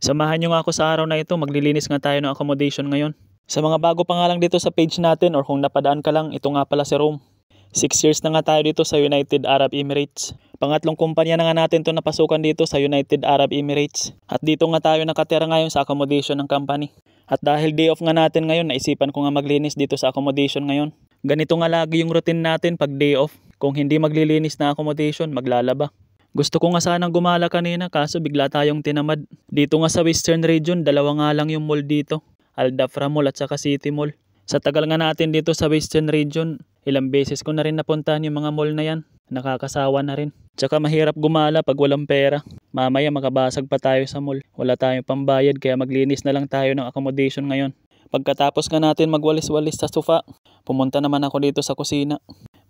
Samahan nyo nga ako sa araw na ito, maglilinis nga tayo ng accommodation ngayon. Sa mga bago pa nga lang dito sa page natin or kung napadaan ka lang, ito nga pala si Rome. 6 years na nga tayo dito sa United Arab Emirates. Pangatlong kumpanya na nga natin ito napasukan dito sa United Arab Emirates. At dito nga tayo nakatira ngayon sa accommodation ng company. At dahil day off nga natin ngayon, naisipan ko nga maglinis dito sa accommodation ngayon. Ganito nga lagi yung routine natin pag day off. Kung hindi maglilinis na accommodation, maglalaba. Gusto ko nga sanang gumala kanina kaso bigla tayong tinamad. Dito nga sa Western Region, dalawa nga lang yung mall dito. Al Dhafra Mall at saka City Mall. Sa tagal nga natin dito sa Western Region, ilang beses ko na rin napuntahan yung mga mall na yan. Nakakasawa na rin. Tsaka mahirap gumala pag walang pera. Mamaya makabasag pa tayo sa mall. Wala tayong pambayad kaya maglinis na lang tayo ng accommodation ngayon. Pagkatapos nga natin magwalis-walis sa sofa, pumunta naman ako dito sa kusina.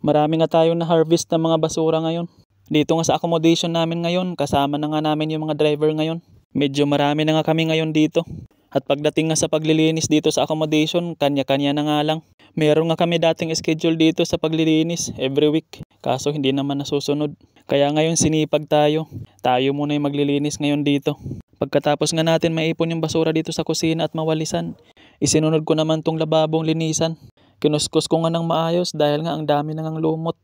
Marami nga tayong na-harvest na mga basura ngayon. Dito nga sa accommodation namin ngayon, kasama na nga namin yung mga driver ngayon. Medyo marami na nga kami ngayon dito. At pagdating nga sa paglilinis dito sa accommodation, kanya-kanya na nga lang. Meron nga kami dating schedule dito sa paglilinis every week. Kaso hindi naman nasusunod. Kaya ngayon sinipag tayo. Tayo muna yung maglilinis ngayon dito. Pagkatapos nga natin maipon yung basura dito sa kusina at mawalisan, isinunod ko naman tong lababong linisan. Kinuskus ko nga ng maayos dahil nga ang dami na ngang lumot.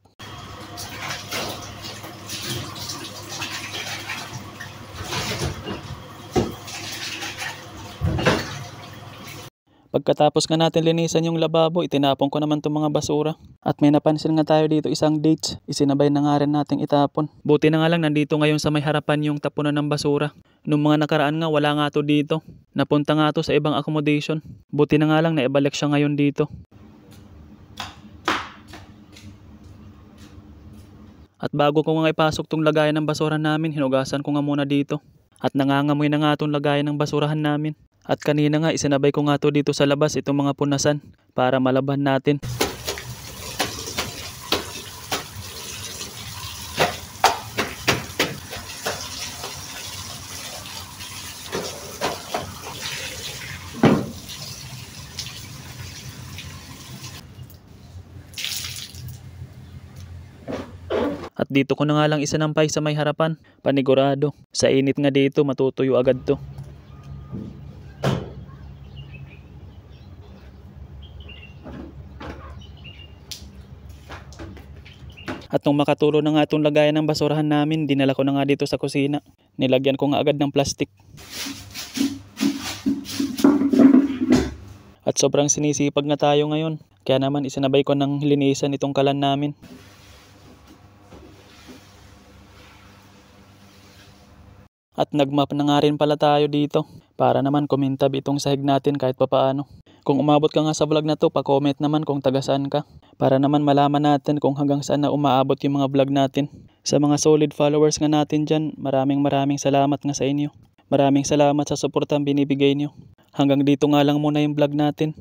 Pagkatapos nga natin linisan yung lababo, itinapon ko naman itong mga basura. At may napansin nga tayo dito isang dates, isinabay na nga rin nating itapon. Buti na nga lang nandito ngayon sa may harapan yung tapunan ng basura. Nung mga nakaraan nga wala nga to dito. Napunta nga to sa ibang accommodation. Buti na nga lang naibalik siya ngayon dito. At bago ko nga ipasok tong lagayan ng basura namin, hinugasan ko nga muna dito. At nangangamoy na nga tong lagayan ng basurahan namin. At kanina nga isinabay ko nga to dito sa labas itong mga punasan para malaban natin. At dito ko na nga lang isinampay sa may harapan, panigurado. Sa init nga dito matutuyo agad to. At nung makatulo na nga itong lagayan ng basurahan namin, dinala ko na nga dito sa kusina. Nilagyan ko nga agad ng plastic. At sobrang sinisipag na tayo ngayon. Kaya naman isinabay ko ng linisan itong kalan namin. At nagmap na nga rin pala tayo dito. Para naman kumintab itong sahig natin kahit papaano. Kung umabot ka nga sa vlog na to, pa-comment naman kung taga saan ka. Para naman malaman natin kung hanggang saan na umaabot yung mga vlog natin. Sa mga solid followers nga natin dyan, maraming salamat nga sa inyo. Maraming salamat sa suportang binibigay nyo. Hanggang dito nga lang muna yung vlog natin.